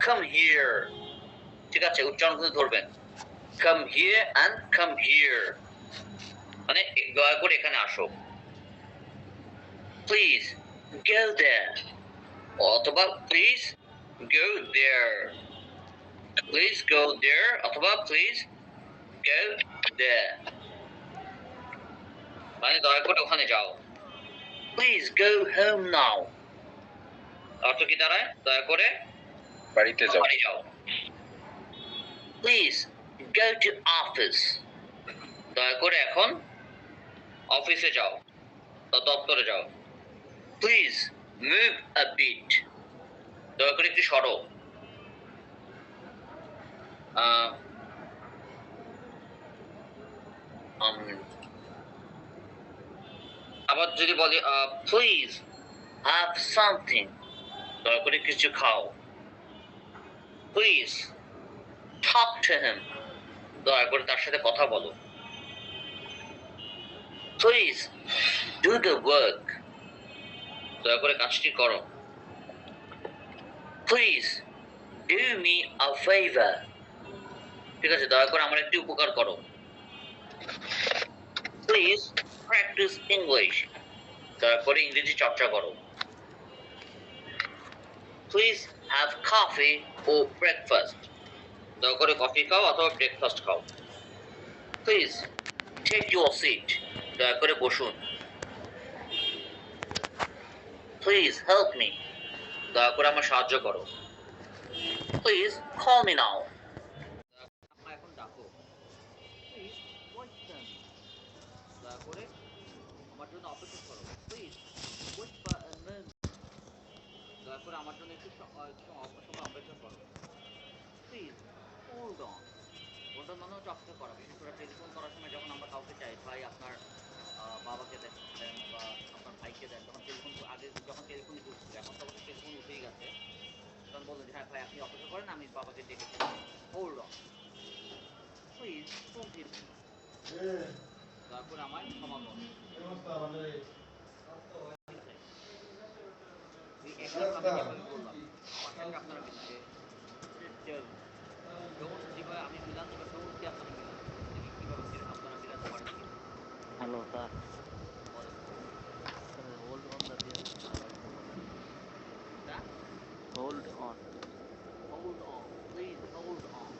come here. ঠিক আছে, উচ্চারণ কিন্তু ধরবেন। come here and come here, মানে দয়া করে এখানে আসো। please go there, অথবা please go there, please go there অথবা please go there, মানে দয়া করে ওখানে যাও। please go home now, অর্থ কি দাঁড়ায়? দয়া করে বাড়িতে যাও। বাড়ি যাও। please go to office, দয়া করে এখন অফিসে যাও বা দপ্তরে যাও। প্লিজ মুভ আ বিট, দয়া করে একটু সরো। আবার যদি বলি প্লিজ হ্যাভ সামথিং, দয়া করে কিছু খাও। প্লিজ টক টু হিম, দয়া করে তার সাথে কথা বলো। প্লিজ ডু দ্য ওয়ার্ক, দয়া করে কাজটি করো। Please do me a favour, ঠিক আছে, দয়া করে আমার একটি উপকার করো। প্লিজ প্র্যাকটিস ইংলিশ, দয়া করে ইংরেজি চর্চা করো। Please have coffee or breakfast, দয়া করে কফি খাও অথবা ব্রেকফাস্ট খাও। প্লিজ টেক ইউর সিট, দয়া করে বসুন। প্লিজ হেল্প মি, দয়া করে আমার সাহায্য করো। প্লিজ কল মি নাও, এখন ডাকো। প্লিজ ওয়েট ফর মি, দয়া করে আমার জন্য অপেক্ষা করো। Please wait for a moment, দয়া করে আমার জন্য একটু সময় অপেক্ষা করো। Please hold on, hold on মানে হচ্ছে অপেক্ষা করা। বিশেষ করে টেলিফোন করার সময় যখন আমরা কাউকে চাই, ভাই আপনার বাবাকে দেন বা আপনার ভাইকে দেন, তখন টেলিফোন আগে যখন টেলিফোনে যুগ ছিল, এখন তো অবশ্যই টেলিফোন উঠেই গেছে, তখন বললেন যে হ্যাঁ ভাই আপনি অপেক্ষা করেন, আমি বাবাকে ডেকেছি। Hold on, please forgive me, দয়া করে আমায় ক্ষমা করো। এই একই ভাবে যেভাবে বললাম আমার সাথে আপনারা মিলান। ডোন্ট যেভাবে আমি মিলান দিবা, ডোন্ট দিয়ে আপনারা মিলান। দেখি কিভাবে আপনারা মিলাতে পারেন কিনা। হ্যালো স্যার, বলেন হোল্ড অন দা দিয়ে that hold on. hold on, please hold on,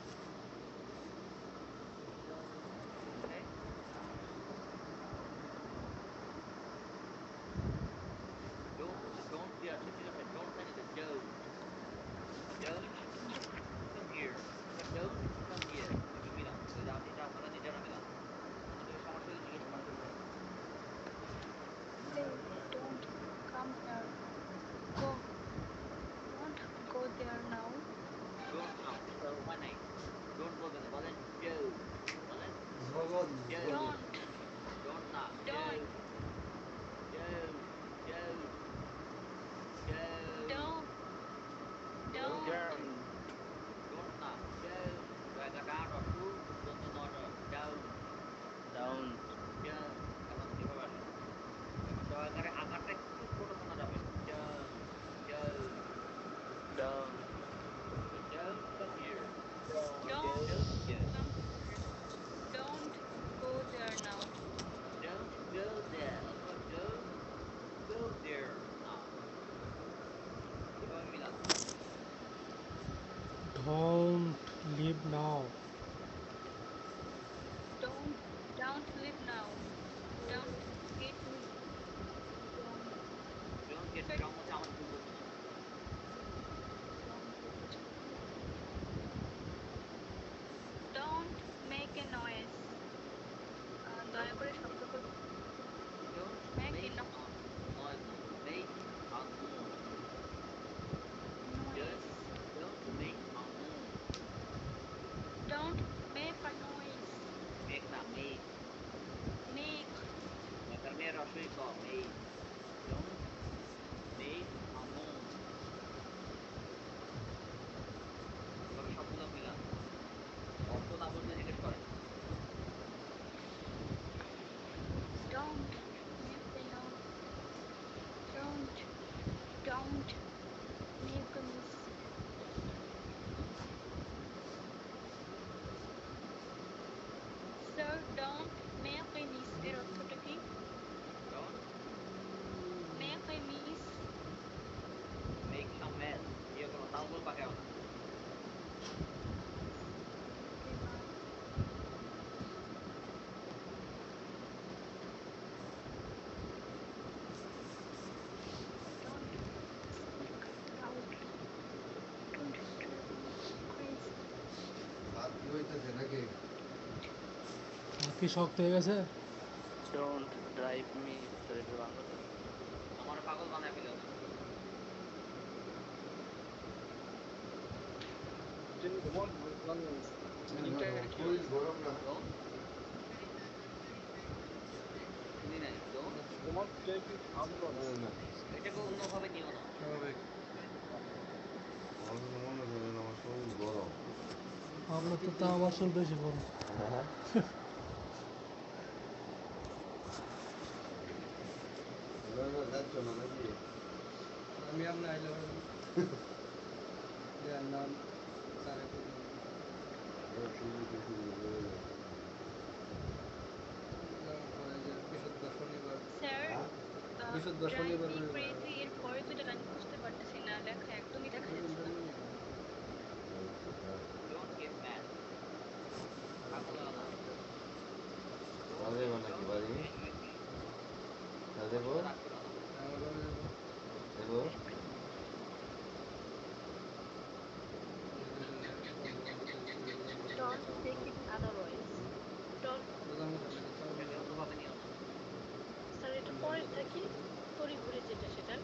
okay? don't দিয়ে আছে, ঠিক আছে, don't থাকে যে don't come here, don't come here, একটু মিলান, এটা আপনারা নিজেরা মিলান। কোনো যদি সমস্যা হলে জিজ্ঞেস করবেন। Hey, don't come here. Go. Don't go there now. don't now, why নাই? don't বলবেন না, বলেন don't, বলেন don't, Don't. don't না, Don't. don't, don't, don't, Don't. Don't. don't না, don't, জায়গাটা রসু যত নর don't, ডাউন। don't, এখন কিভাবে আসে? এখন দয়াকারে আকারটা একটু ছোট শোনা যাবে। don't, don't, down. don't come here, Don't don't here, come here. Don't go there now. don't go there অথবা don't go there now, এভাবে Milan. Don't leave now. Don't leave now. Don't get me. Don't don't get me wrong হচ্ছে আমার ভুল বলছি না। don't get. Don't make a noise. দয়া করে শব্দ করবেন। don't Make a make noise না, make a noise, noise. don't make a noise, Don't কি শক্ত হয়ে গেছে? Don't drive me. স্যার এটা বাংলা স্যার। আমার পাগল বানায় ফেলো না। Don't? শুনি নাই। Don't? এটাকে অন্যভাবে নিও না। আপনার তো আমার শরীর বেশি গরম। আমি আপনার আইলে নাম স্যারে বৃহস্পতিবার শনিবার স্যার বৃহস্পতিবার শনিবার ড্রাইভ মি রবিবার ক্রেজি এর পরে দুটো লাইন বুঝতে পারতেছি না, লেখা একদমই দেখা যাচ্ছে না। Don't get mad. পাগল হও না। বাজে Don't নাকি don't বাড়ি get angry please. দেব আমার সাথে রাগ করো না। আমার বাবা যাবো দেব Don't take it otherwise. Don't. এটাকে অন্যভাবে নিও না। স্যার এটা পরের থাকি তড়ি ঘুরে যেটা সেটা।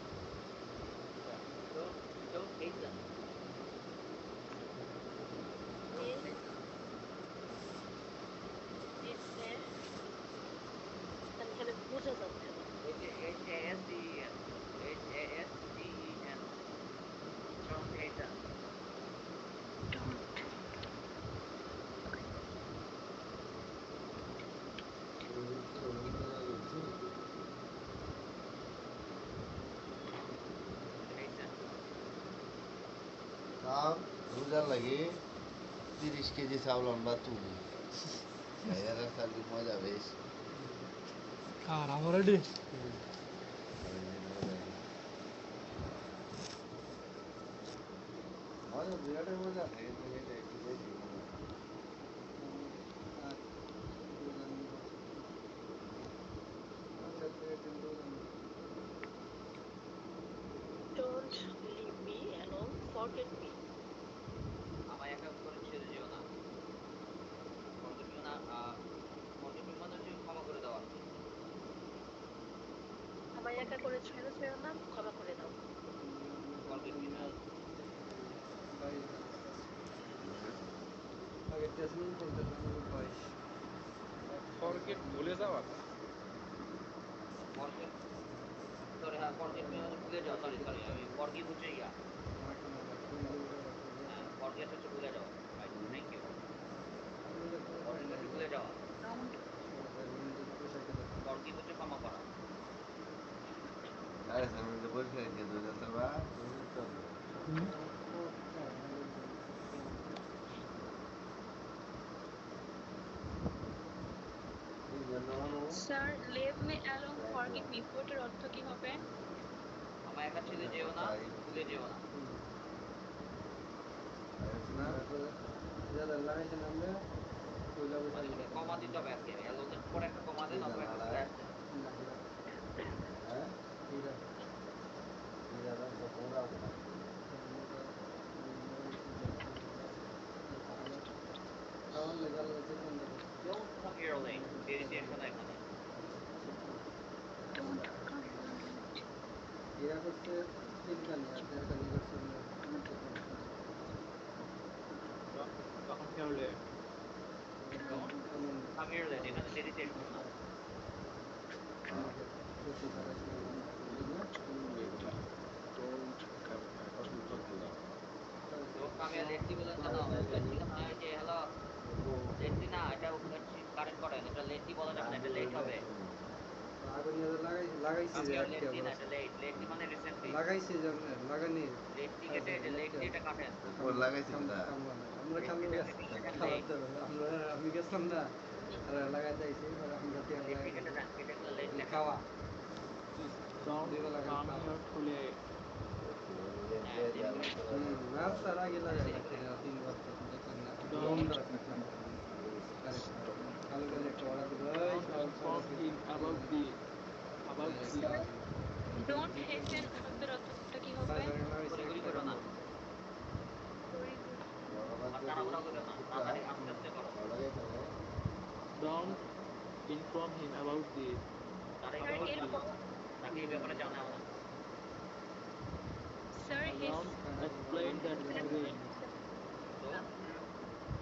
Don't hate them. Don't Yes. hate them. Yes, sir. আমি এখানে বোঝা যাচ্ছে না। H-A-S-D-E-N. H-A-S-D-E-N. Don't hate them. Don't. Hate them. তাও রোজার লাগে 30 কেজি চাউল আমরা তুলি এরা খালি মজা বেশ আর আমার রেডি মজা বিরাট মজা কিন্তু এটা একটু বেশি মজা। Don't leave me alone. Forget me. আমায় একা করে ছেড়ে যেও না। Forget me না, forget me মানে হচ্ছে ক্ষমা করে দেওয়া। আমায় একা করে ছেড়ে যেও না, ক্ষমা করে দাও। Forget me means আগে টেসমিন বলতেছে আমাকে বাইশ ফরগেট ভুলে যাওয়া forget, sorry হ্যাঁ forget me মানে ভুলে যাও, sorry আমি forgive হচ্ছে ইয়া। হ্যাঁ forget হচ্ছে ভুলে যাওয়া। Right, thank you. Forget হচ্ছে ভুলে যাওয়া। Don't. Forgive হচ্ছে ক্ষমা করা। আরে সামনে তো বলছে যে দুজন তো বা Sir, leave me alone. Forget me. পুরোটার অর্থ কি হবে? আমায় একা ছেড়ে যেও না, ভুলে যেও না। যারা লাগাইছেন আমরা কইলা বসে মানে এটাকে কমা দিতে হবে আর কি। অ্যালোনের পরে একটা কমা দেন অথবা একটা স্ল্যাশ দেন। হ্যাঁ এরা যারা তো তোমরা খাওয়ান লেগে আলাদা দেখুন Don't come here late. দেরিতে এসো না এখানে। Don't come here late. এরা করছে তিনখানি আর দেড়খানি করছে তখন কি হলে Don't come here late. এখানে দেরিতে এসো না। Don't come here lately বলে কেন? lately কেন হয় যে হ্যালো lately না, এটা কারেক্ট করেন। এটা lately বলা যাবে না, এটা লেট হবে। আগুন লাগাইছি Come যে here একটা lately না, বড় এটা লেট। lately মানে রিসেন্টলি। লাগাইছি যে আমরা লাগানি lately কেটে এটা লেট দিয়ে এটা কাটেন। উপর লাগাইছি না আমরা খাবো আমরা আমি গেছিলাম না আর লাগাই দিয়েছি আমরা তেল lately লাগাই কেটে দেন, কেটে গুলো লেট লেখেন। খাওয়া Don't come here too late. হ্যাঁ lately না স্যার আগে লাগাই রাখছি না 3 বার তো দেখলাম না লম্বা রাখলাম কালো কালো একটা অর্ডার দিল Inform him about the Don't hasten শব্দের অর্থটা কি হবে? গড়ি গড়ি করো না। তড়িঘড়ি। আর তাড়াহুড়ো তাড়াহুড়া করো না, তাড়াতাড়ি আস্তে আস্তে করো। Don't inform him about this. তারা এই Sir, ব্যাপারে এর জানে পর না, তাকে এই ব্যাপারে জানাও না। sir his Don't explain that again. তো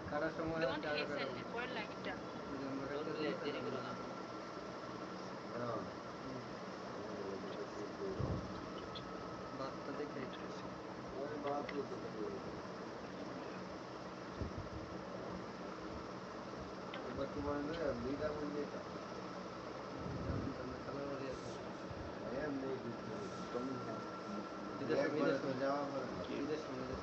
কাটার সময় don't হচ্ছে আগে hasten কাটাবো। পরের লাইনটা যদি আমরা don't কাটতে delay, দিই দেরি তাহলে করো না। বাদটা দেখে এবার তোমার লিডা বললে কালার বাড়ি আছে এমনি বিদেশ একবারে তো যাওয়া হবে না। বিদেশ বিদেশ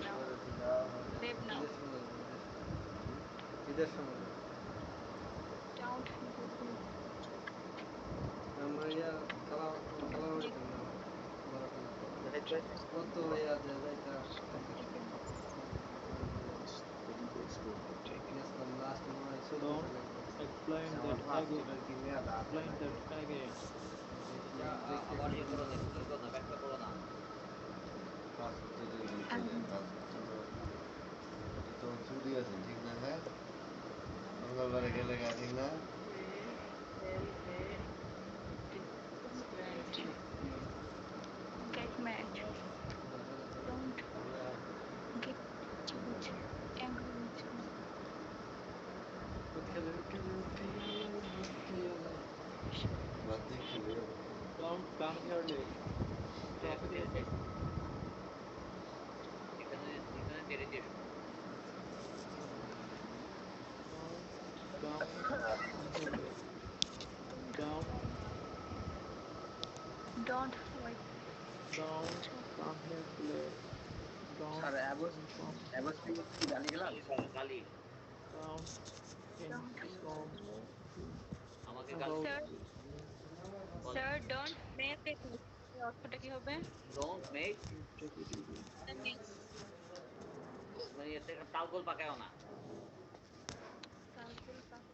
now একবারে তো যাওয়া হবে না। leave now বিদেশ সমুদ্র don't আমরা ইয়া কালার বাড়িতাম না বড় কালার কত ইয়া দেয় যাইতা গেছিলাম লাস্ট মনে হয় চোদ্দ Don't সালে explain আমার that again. পাসপোর্টের কি মেয়াদ আছে Explain নাকি? that again. এটা আবার ইয়ে করো না, explain করো না, ব্যাখ্যা করো না। পাসপোর্টের ভিতরে পাসপোর্ট এটা তো চুরি আছে ঠিক না? হ্যাঁ মঙ্গলবারে গেলে গা ঠিক না? get mad don't get angry with me বাদ দিয়ে খেলে Don't come here late. Traffic is এখানে এখানে দেরিতে এসো। Don't come here late. don't wait Don't come here late. Don't sir inform. কি গালি গেলাম গালি, Don't inform আমাকে গালি about sir this. বলো। sir don't make it অর্থটা কি হবে Don't make, Take it easy. মানে এতে তালগোল পাকায়ও না। তালগোল পাকা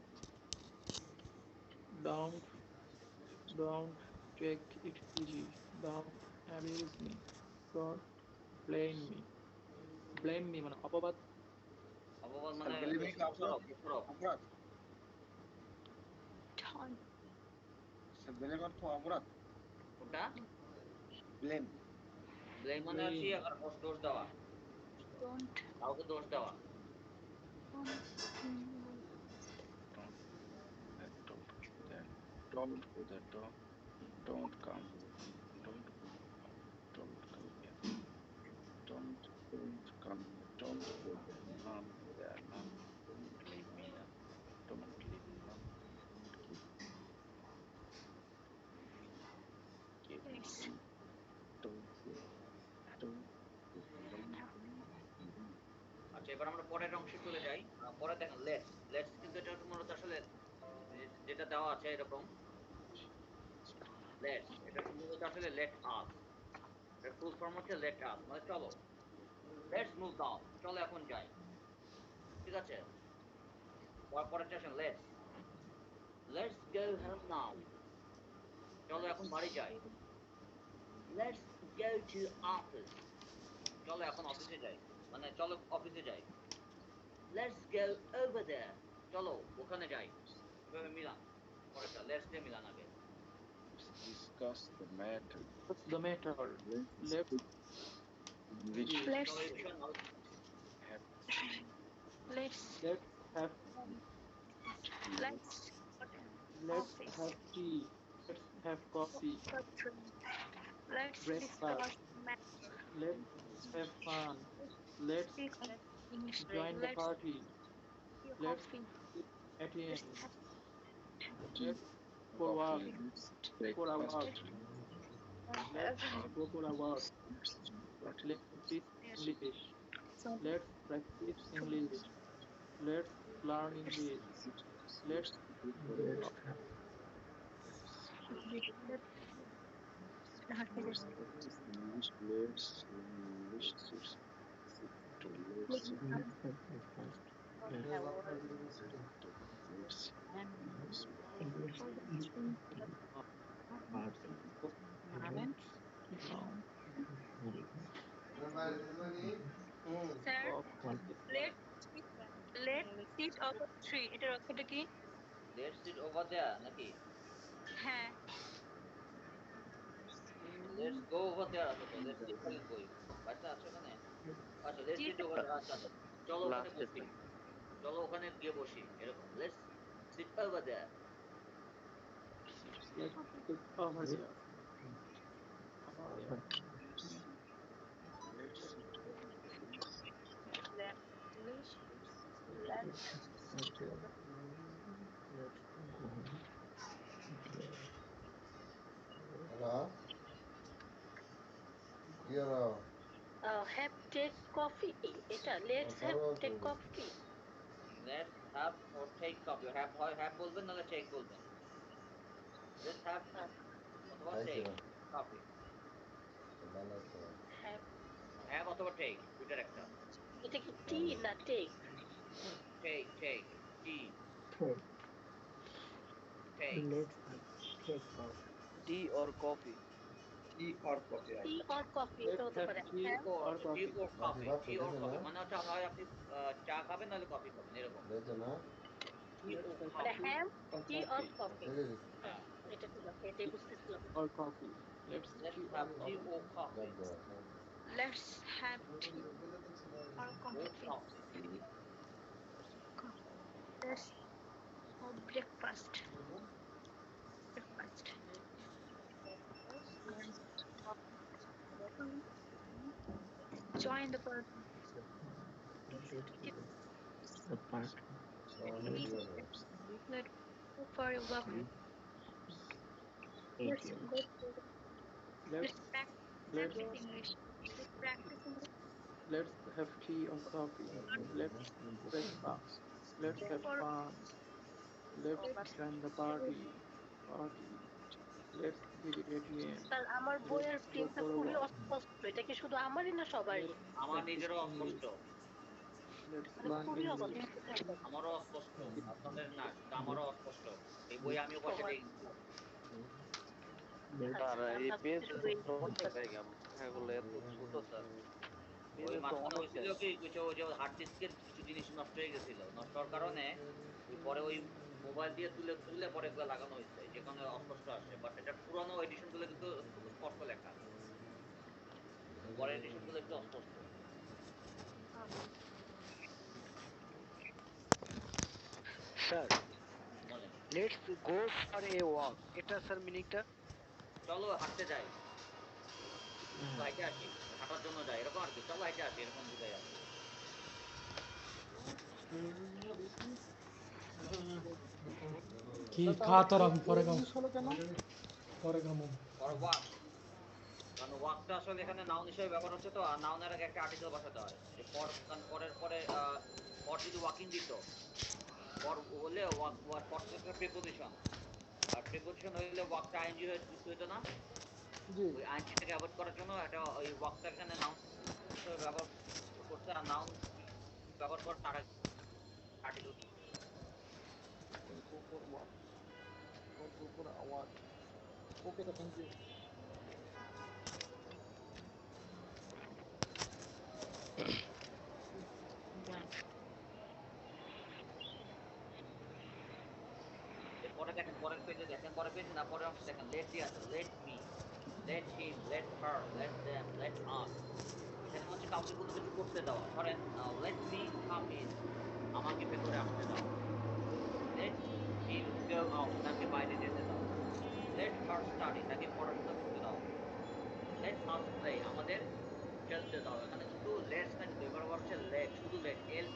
Don't take it easy. Don't abuse me. Don't blame me. Blame me মানে অপবাদ অপবাদ মানে দোষারোপ, দোষারোপ। don't ওটা ব্লেম ব্লেম মানে হচ্ছে দোষ দেওয়া, don't কাউকে দোষ দেওয়া। Don't go there. Don't come. Don't come here. Don't come here. Don't go there. None there. None. Don't leave me now. Don't leave me now. Don't give me. yes Don't go. Don't go. Don't আচ্ছা, এবার আমরা পরের অংশে চলে যাই। পরে দেখেন let's, let's কিন্তু এটা মূলত আসলে যেটা দেওয়া আছে এরকম লেটস, এটা মূলত আসলে লেট আস, এর ফুল ফর্ম হচ্ছে লেট আস, মানে চলো, লেটস মুভ নাও, চলো এখন যাই। ঠিক আছে, পরেরটা আসেন let's, let's go home now, চলো এখন বাড়ি যাই। লেটস গো টু অফিস, চলো এখন অফিসে যাই, মানে চলো অফিসে যাই। লেটস গো ওভার দেয়ার, চলো ওখানে যাই। এভাবে মিলান, পরেরটা লেটস দিয়ে মিলান আগে। discuss the matter. What's the matter? Let's Which let's চলো এই বিষয়ে have let's have let's let's office have tea. Let's have coffee. let's Breakfast. discuss math Let's have fun. Let's speak English join the let's party. see Let's coffee eat at the let's end. have Let's for walk. let's For a breakfast. walk. Let's go for a walk. Let's speak English. Let's practice English. Let's learn English. Let's Let's practice English. Let's learn English. Let's বাইরে মানে sir coffee. Let sit over tree এটার অর্থটা কি? Let's sit over দেয়ার নাকি হ্যাঁ let's go over দেয়ার আছে তো let's sit খালি কই বাচ্চা আছে ওখানে আচ্ছা লেটস জি সিট ওভার স্যার দেয়ার আচ্ছা আচ্ছা চলো ওখানে Last বসি step. চলো ওখানে গিয়ে বসি এরকম let's sit over there Let's sit over there. Over there. Let's sit over there. Let hello কি হলো হ্যাভ টেক কফি এটা লেটস হ্যাভ পরোয়া টেক করবো coffee let's have or take coffee have হয় হ্যাভ বলবেন নাহলে টেক বলবেন let's have অথবা টেক খাইছিলাম কফি ভালো তো হ্যাভ হ্যাভ অথবা টেক দুইটার একটা এটা কি টি ভালো না take? Take take tea Take. Take Let's take coffee. Tea or coffee? tea or coffee tea right or coffee এটা Let's হতে have পারে tea have or tea coffee. ও মাসি কফি ভাত টি ও খেতেছে না কফি মানে হচ্ছে হয় আপনি চা খাবেন নাহলে কফি খাবেন এরকম খেতেছে না টি ও Let's have মানে coffee tea have or tea or coffee. Coffee ছেড়ে দিছি হ্যাঁ এটা ঠিক আছে এটাই বুঝতেছিলাম Or coffee. Let's let's tea or have tea coffee. Or coffee সব দেওয়া সব দেওয়া let's have tea or or coffee coffee let's have breakfast breakfast join the party Let's the part. সমানে Let's দিয়ে দেবো let go for a walk take let's you. go let's Let's let's practice English let's practice English let's have tea or coffee. Let's breakfast. Let's have for fun. Let's join the party. Party. Let's visit ATM. Sir আমার Let's বইয়ের go প্রিন্টটা for a খুবই walk. অস্পষ্ট এটা কি শুধু আমারই না সবারই Let's আমার practice নিজেরও অস্পষ্ট English. Let's মানে learn খুবই English. অস্পষ্ট আমারও অস্পষ্ট আপনাদের না শুধু আমারও অস্পষ্ট এই বই আমিও বসে সবার দেখি Let's আচ্ছা আর এই আল্লাহ পেজ শুধু এই জায়গা লেখাগুলো এত ছোট স্যার ওই পেজে তো মাঝখানে অনেক হয়েছিল জায়গা কি কিছু ওই যে হার্ড ডিস্কের কিছু জিনিস নষ্ট হয়ে গেছিল নষ্ট হওয়ার কারণে ওই পরে ওই মোবাইল দিয়ে তুলে তুলে পরে এগুলো লাগানো হয়েছে যে কারণে অস্পষ্ট আসে বাট এটার পুরানো এডিশন গুলো কিন্তু খুব স্পষ্ট লেখা পরের এডিশন গুলো একটু অস্পষ্ট স্যার বলেন let's go for a walk এটা স্যার মিনিংটা চলো হাঁটতে যাই চলো হাইটে আসি হাঁটার জন্য যাই এরকম আর কি চলো হাইটে আসি এরকম বুঝাই আর কি কি খা তোর আমি পরে খাম পরে খামো ফর ওয়াক কারণ ওয়াকটা আসলে এখানে নাউন হিসেবে ব্যবহার হচ্ছে তো আর নাউনের আগে একটা আর্টিকেল বসাতে হয় যে ফর কারণ পরের পরে ফর যদি ওয়াকিং দিত ফর হলে ওয়াক ওয়ার ফর একটা প্রিপোজিশন আর প্রিপোজিশন হইলে ওয়াকটা আইএনজি হয়ে যুক্ত হইতো না ওই আইএনজিটাকে অ্যাভয়েড করার জন্য একটা ওই ওয়াকটা এখানে নাউন হিসেবে ব্যবহার করছে আর নাউন ব্যবহার করার তার article Go for a walk. Don't go for a walk. Okay, sir. Thank you. এরপরে দেখেন পরের পেজে দেখেন পরের পেজে না পরের অংশে দেখেন লেট দিয়ে আছে late me let him let her let them let us এখানে হচ্ছে কাউকে কোনো কিছু করতে দেওয়া ধরেন লেট মি কাম ইন আমাকে ভেতরে আসতে দাও লেট হিম গো আউট তাকে বাইরে যেতে দাও লেট হার স্টাডি তাকে পড়াশোনা করতে দাও লেট আস প্লে আমাদের খেলতে দাও এখানে শুধু লেটস না কিন্তু এবার আবার হচ্ছে লেট শুধু লেট LET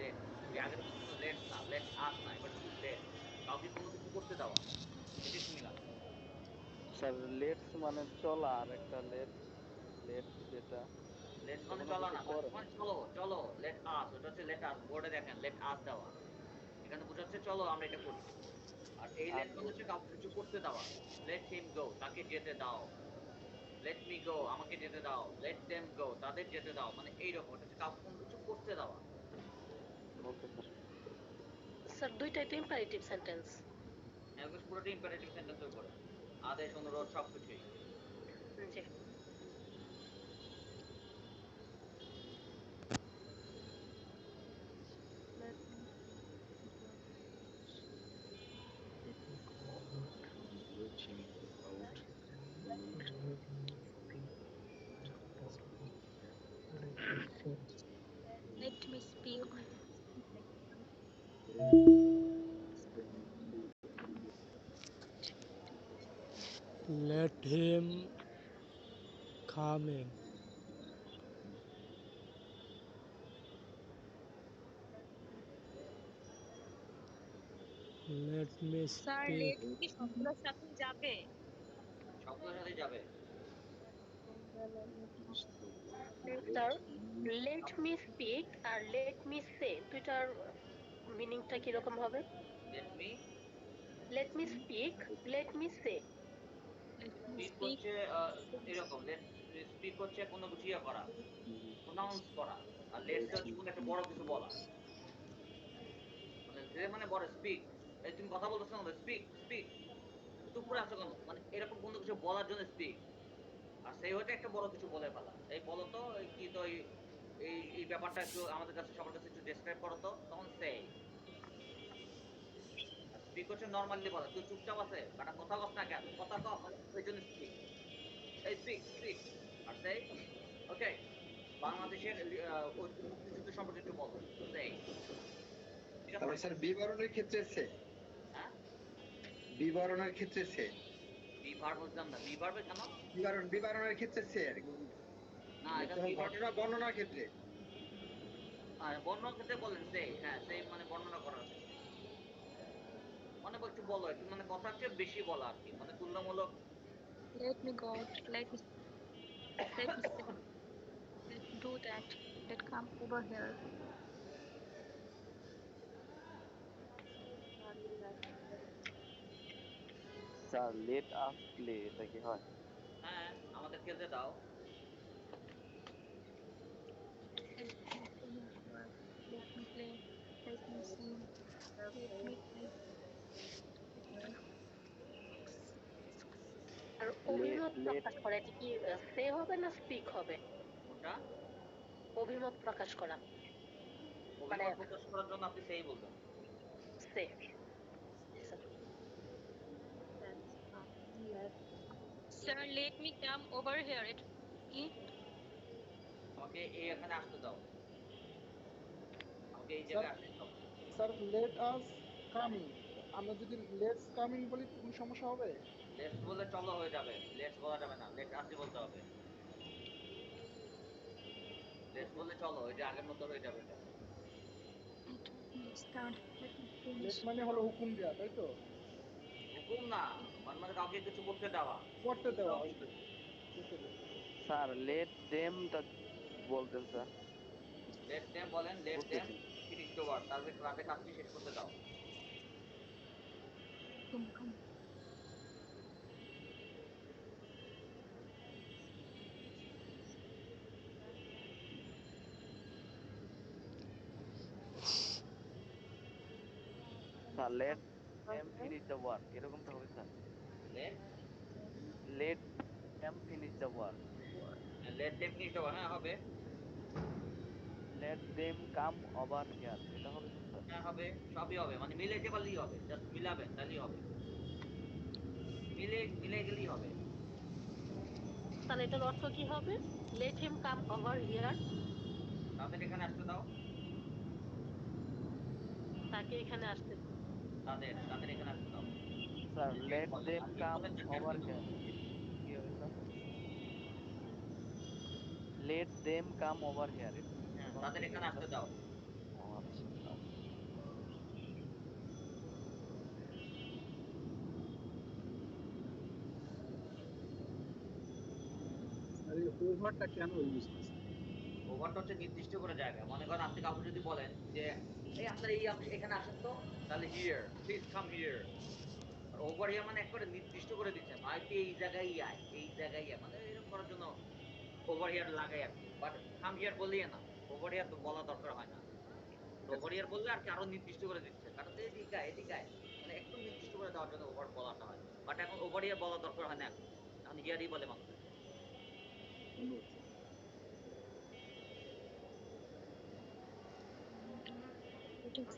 লেট ওই আগের মতো লেটস না লেট আস না এবার শুধু লেট কাউকে কোনো কিছু করতে দেওয়া এটাই সিমিলার স্যার লেটস মানে চলা আর একটা লেট লেট যেটা লেটস এটা মানে কোনো চলা কিছু না লেটস করে মানে চলো চলো লেট আস ওটা হচ্ছে লেট আস বোর্ডে দেখেন লেট আস দেওয়া এখানে বোঝাচ্ছে চলো আমরা এটা করি আর এই আর লেট মানে হচ্ছে কাউকে কিছু করতে দেওয়া লেট হিম গো তাকে যেতে দাও লেট মি গো আমাকে যেতে দাও লেট দেম গো তাদের যেতে দাও মানে এইরকম এটা হচ্ছে কাউকে কোনো কিছু করতে দেওয়া ওকে স্যার স্যার দুইটাই তো ইম্পারেটিভ সেন্টেন্স এগুলো পুরোটা ইম্পারেটিভ সেন্টেন্সের উপরে আদেশ অনুরোধ সবকিছুই জি Let him come in. Let me sir speak. Let কি সবগুলোর সাথে যাবে? সবগুলোর সাথে যাবে। স্যার লেট মি স্পিক আর লেট মি সে দুইটার মিনিংটা কিরকম হবে? Let me let me speak, let me say. Speak হচ্ছে এরকম, লেট স্পিক হচ্ছে কোনো কিছু ইয়ে করা, প্রোনাউন্স করা, আর লেটস হচ্ছে কোনো একটা বড় কিছু বলা। মানে যে মানে বড় স্পিক, এই তুমি কথা বলতেছো না, স্পিক স্পিক, চুপ করে আছো কেন, মানে এরকম কোনো কিছু বলার জন্য স্পিক। আর সেই হচ্ছে একটা বড় কিছু বলে ফেলা। এই বলো তো এই কি তো এই ব্যাপারটা একটু আমাদের কাছে সবার কাছে একটু ডেসক্রাইব করো তো, তখন সেই স্পিক হচ্ছে নরমালি বলা, তুই চুপচাপ আছে কাটা কথা কস না কেন, কথা ক, ওই জন্য স্পিক, এই স্পিক স্পিক। আর সেই ওকে, বাংলাদেশের ওই মুক্তিযুদ্ধ সম্পর্কে একটু বলো, সেই ঠিক আছে। তারপর স্যার বিবরণের ক্ষেত্রে সে, হ্যাঁ বিবরণের ক্ষেত্রে সে, বিভার বুঝলাম না, বিভার্বে কেন? বিবরণের ক্ষেত্রে সে আর কি। না এটা যেমন বিভার, ঘটনা বর্ণনার ক্ষেত্রে। বর্ণনার ক্ষেত্রে বলেন সেই, হ্যাঁ সেই মানে বর্ণনা করার ক্ষেত্রে, মানে একটু বলো, একটু মানে কথার চেয়ে বেশি বলা আর কি, মানে তুলনামূলক। Let me go. Let me let me say. Let me do that. Let come over here. Sir let us play, এটা কি হয়? হ্যাঁ আমাদের খেলতে দাও। Let me finish work. Let me play. Let me sing. Let me eat. আর অভিমত প্রকাশ করা এটা কি সে হবে না স্পিক হবে? কোনটা? অভিমত প্রকাশ করা মানে অভিমত প্রকাশ করার জন্য আপনি সেই বলবেন। সে। Sir, let me come over here. It কি? আমাকে এই এখানে আসতে দাও, আমাকে এই স্যার জায়গায় আসতে দাও। স্যার লেট আস কামিং, আমরা যদি লেটস কামিং বলি কোনো সমস্যা হবে? লেটস বললে চলো হয়ে যাবে, লেটস বলা যাবে না, লেট আসি বলতে হবে। লেটস বললে চলো, ওই যে আগের মতো হয়ে যাবে এটা। Let me start. Let me let finish. মানে হলো হুকুম দেওয়া, তাই তো? হুকুম না, মানে কাউকে কিছু করতে দেওয়া। করতে দেওয়া, কাউকে ওকে করতে দেওয়া। স্যার লেট দেমটা বলতেন স্যার, লেট দেম বলেন, লেট দেম বুঝতেছি। ফিনিশ দ্য ওয়ার্ক, তাদের কাজটি শেষ করতে দাও। Come. Sir let them finish the work, এরকমটা হবে sir? Let let them finish the work, let them finish the work, হ্যাঁ হবে। Let them come over here, এটা হবে তো স্যার? হ্যাঁ হবে, সবই হবে, মানে মিলাইতে পারলেই হবে, জাস্ট মিলাবেন তাহলেই হবে, মিলে গেলেই হবে। তাহলে এটার অর্থ কি হবে? Let him come over here, তাদের এখানে আসতে দাও, তাকে এখানে আসতে দাও। তাদের এখানে আসতে দাও। স্যার লেট বলেন, দেম আপনি কাম বলেন তাকে ওভার আসতে দাও। হিয়ার, কি হবে sir? Let them come over here, হ্যাঁ এরকম তাদের কি এখানে হবে স্যার? আসতে দাও। ও আচ্ছা আচ্ছা। আর এই ওভারটা কেন ইউজ করছে? ওভারটা হচ্ছে নির্দিষ্ট করে জায়গা, মনে করেন আপনি কাউকে যদি বলেন যে এই আপনার এই এখানে আসেন তো, তাহলে হিয়ার প্লিজ কাম হিয়ার। আর ওভার হিয়ার মানে একবারে নির্দিষ্ট করে দিচ্ছেন, ভাই তুই এই জায়গায় আয়, এই জায়গায় আয়, মানে এরকম করার জন্য ওভার হিয়ার লাগাই আর কি। বাট কাম হিয়ার বললেই না, ওভার হিয়ার বলা দরকার হয় না। ওভার হিয়ার বললে আর কি আরো নির্দিষ্ট করে দিচ্ছে, কারণ এদিকে আয়, এদিকে আয়, মানে একদম নির্দিষ্ট করে দেওয়ার জন্য ওভার বলাটা হয়। বাট এখন ওভার হিয়ার বলা দরকার হয় না, এখন হিয়ারই বলে মানুষ। Let us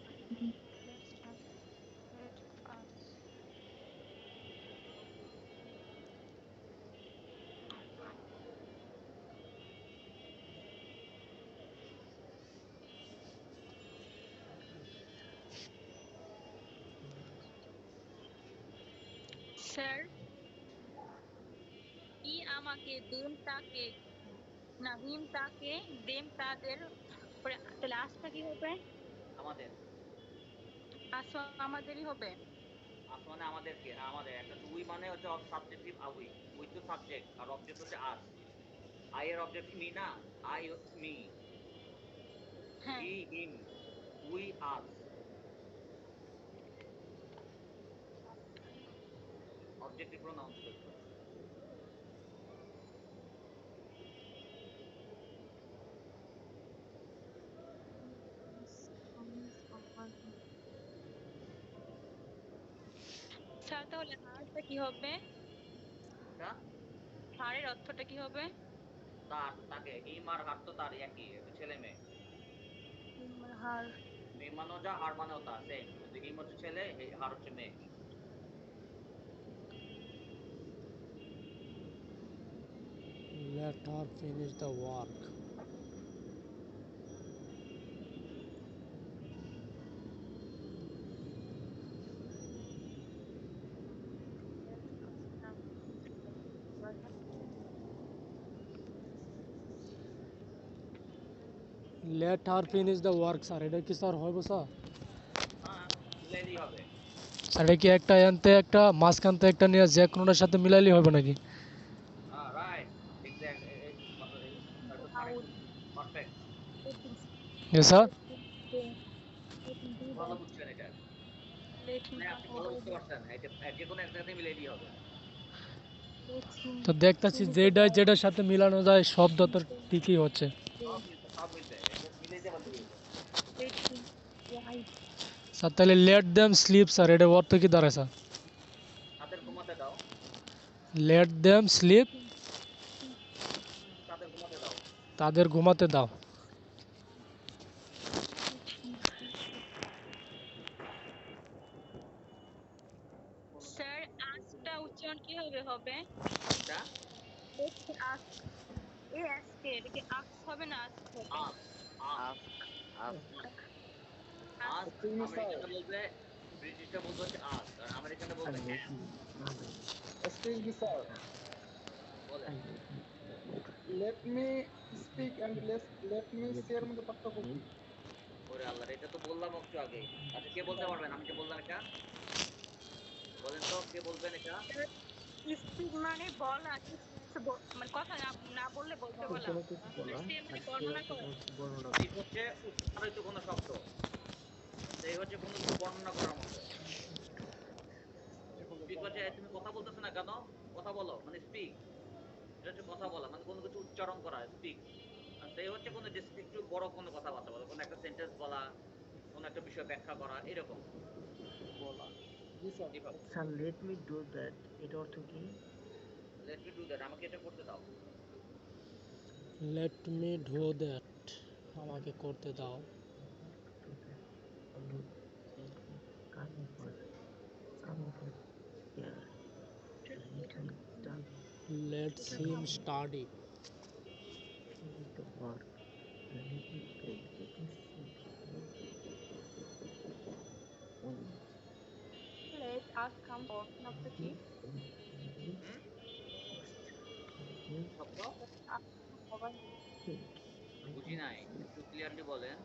let's start. Let us. Sir ই আমাকে দেম তাকে না হিম তাকে দেম তাদের পরে তাহলে আজটা কি হবে? আমাদের আজও আমাদেরই হবে। মানে আমাদেরকে, হ্যাঁ আমাদের। একটা উই মানে হচ্ছে সাবজেক্টিভ উই, উই তো সাবজেক্ট আর অবজেক্ট হচ্ছে আস। আই এর অবজেক্ট মি না, আই মি, হ্যাঁ হি হিম, উই আস। অবজেক্টিভ প্রোনাউন্স তো এগুলো। স্যার তাহলে হারটা কি হবে? এটা হারের অর্থটা কি হবে? তার, তাকে। হিম আর হার তো তার একই, একটা ছেলে মেয়ে। হার হিম মানেও যা, হার মানেও তা, সেম। কিন্তু হিম হচ্ছে ছেলে, হার হচ্ছে মেয়ে। Let her finish the work. Let her finish the work, sir. এটা কি স্যার হইব স্যার? হ্যাঁ, মিলাইলেই হবে। স্যার এটা কি একটা এনতে একটা মাঝখানতে একটা নিয়ে যে কোনোটার সাথে মিলাইলেই হবে নাকি? হ্যাঁ, right, exact, correct, perfect. Yes sir. ভালো বুঝছেন এটা, Let him মানে run আপনি ভালো over বুঝতে here. পারছেন। এটা যে কোনো এক জায়গাতে মিলাইলেই হবে। Let him তো দেখতাছি finish the যেটাই work. যেটার সাথে মিলানো যায় শব্দ তো ঠিকই হচ্ছে। সব মিলবে, সব মিলবে, এটা মিলাইতে পারলে হইবে। Let him write. স্যার তাহলে লেট দেম স্লিপ স্যার, এটা অর্থ কি দাঁড়ায় স্যার? তাদের ঘুমাতে দাও। লেট দেম স্লিপ, তাদের ঘুমাতে দাও। তাদের ঘুমাতে দাও। Let him sleep. স্যার আজটা উচ্চারণ কিভাবে হবে? এটা Let me ask. এ আজকে এটা কি আক্স হবে না আস্ক হবে? আস, আস, আস্ক, আস্ক। আস। Excuse me, sir. আমেরিকানরা বলবে, ব্রিটিশরা বলবে হচ্ছে আস, আর আমেরিকানরা বলবে হ্যাঁ। Excuse me, sir. বলেন। Let me speak and let me say এর মধ্যে পার্থক্য কি? ওরে আল্লাহ, এটা তো বললাম একটু আগে। আচ্ছা, কে বলতে পারবেন? আমি যে বললাম এটা বলেন তো, কে বলবেন এটা? স্পিক মানে বলা কিছু মানে কথা না না বললে বলতে বলা। সে মানে বর্ণনা করা। স্পিক হচ্ছে উচ্চারিত কোনো শব্দ, সেই হচ্ছে কোনো কিছু বর্ণনা করার মতো। স্পিক হচ্ছে তুমি কথা বলতেছো না কেন, কথা বলো, মানে স্পিক। এটা হচ্ছে কথা বলা, মানে কোনো কিছু উচ্চারণ করা, স্পিক। আর সেই হচ্ছে কোনো একটু বড় কোনো কথাবার্তা বলা, কোনো একটা সেন্টেন্স বলা, কোনো একটা বিষয় ব্যাখ্যা করা, এরকম বলা। জি স্যার। এইভাবে। Sir let me do that এটা অর্থ কি? লেট মি ডু দ্যাট, আমাকে এটা করতে দাও। লেট মি ডু দ্যাট, আমাকে করতে দাও। Come over, come over here, let me study, let's him study. Finish the work, let me play, let me sing, Let us come অর্থ কি? Hmm, next, let me শব্দ Let us come over here. think, let বুঝি me নাই, see, একটু ক্লিয়ারলি বলেন।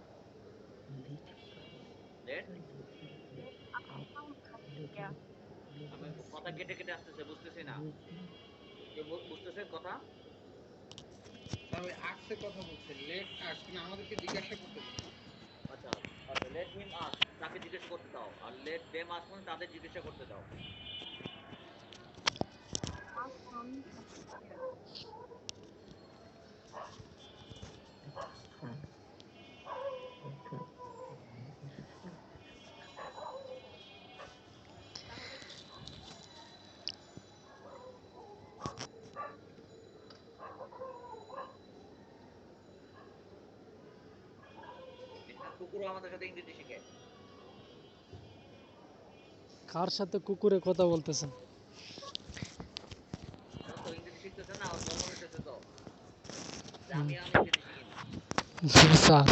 let let, let me Let us out, come over let here. me let আমি me কথা see, কেটে কেটে আসতেছে, বুঝতেছি না। let me কেউ বুঝতেছেন কথা? স্যার ওই আক্সের কথা বলছে। লেট আক্স মানে আমাদেরকে জিজ্ঞাসা করতে দিন। আচ্ছা, আচ্ছা, লেট হিম আস্ক, তাকে জিজ্ঞাসা করতে দাও। আর লেট দেম আস্ক মানে তাদের জিজ্ঞাসা করতে দাও। Us come over here. from, okay, তাহলে একটা কুকুরও আমাদের সাথে ইংরেজি শিখে। কার সাথে কুকুরে কথা বলতেছেন? ও তো ইংরেজি শিখতেছে না, ওর জন্ম হইতেছে তো। যে আমি ইংরেজি শিখি না। জি স্যার।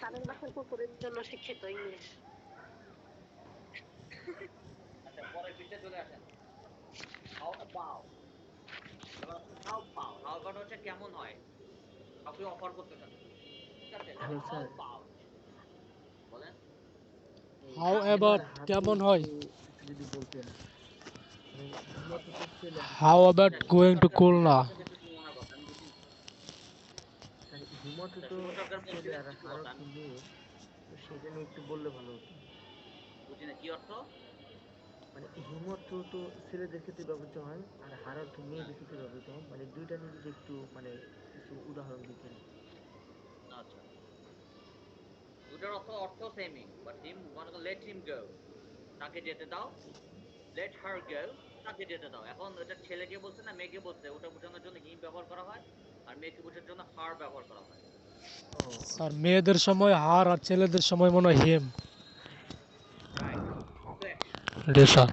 তাদের বাসার কুকুরের জন্য শিক্ষিত ইংলিশ। পরের পৃষ্ঠায় চলে আসেন। হাউ অ্যাবাউট, এবার আসেন হাউ অ্যাবাউট। হাউ অ্যাবাউট হচ্ছে কেমন হয়, কাউকে অফার করতেছেন, ঠিক আছে? হ্যালো হাউ স্যার, অ্যাবাউট বলেন। এই হাউ ছেলের অ্যাবাউট হাতে কেমন হয়? একটু একটু যদি বলতেন, মানে মূলত তো ছেলে হাতে হাউ একটু অ্যাবাউট আচ্ছা শুভ গোয়িং টু সরকার আপনি খুলনা? বলছেন একটু শুনুন আমার কথা, আমি বুঝি না। স্যার হিমতে আচ্ছা তো শুভ সরকার ছেলে বলছিলেন আর কিছু হারও কথা, তো আমি মেয়ে, তো সেটা নিয়ে একটু বললে ভালো হতো। বুঝি না কি অর্থ। মানে হিমর্থ তো ছেলেদের ক্ষেত্রে ব্যবহৃত হয় আর হার অর্থ হ্যাঁ, মেয়েদের ক্ষেত্রে ব্যবহৃত হয়, মানে দুইটা নিয়ে যদি একটু মানে কিছু উদাহরণ দিতেন। আচ্ছা দুটার অর্থ অর্থ সেমই, বাট হিম মনে করো লেট হিম গো, তাকে যেতে দাও। লেট হার গো, তাকে যেতে দাও। এখন এটা ছেলেকে বলছে না মেয়েকে বলছে, ওটা বোঝানোর জন্য হিম ব্যবহার করা হয়, আর মেয়েকে বোঝানোর জন্য হার ব্যবহার করা হয়। ও স্যার ওকে। মেয়েদের সময় হার আর ছেলেদের সময় মনে হয় হিম। রাইট, তো একই। জি স্যার।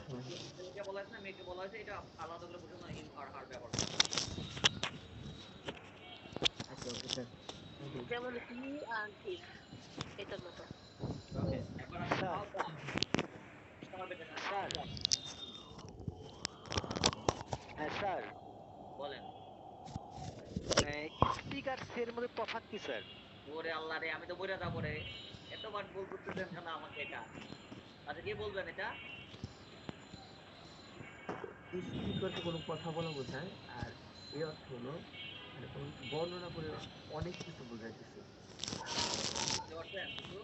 হ্যাঁ হ্যাঁ, ছেলেকে বলা হয়েছে না মেয়েকে বলা হয়েছে, এটা আলাদা করে বোঝানো হিম আর হার ব্যবহার করা হয়। আচ্ছা ওকে স্যার, থ্যাংক ইউ। যেমন হি আর হিজ, এটার মতো। ওকে একবার আসেন স্যার, হাউ অ্যাবাউট, সবার বেঁচে হাউ স্যার, অ্যাবাউট হ্যাঁ স্যার, বলেন। স্পিক আর সে এর মধ্যে তফাৎ কি স্যার? ওরে আল্লাহ রে, আমি তো বইরা যাবো রে, এতবার বলতেছেন কেন আমাকে এটা? আচ্ছা কে বলবেন এটা? স্পিক অর্থ কোনো কথা বলা বোঝায়, আর সে অর্থ হলো মানে কোনো কিছু বর্ণনা করে অনেক কিছু বোঝাইতেছে। বুঝতে পারছেন কিছু?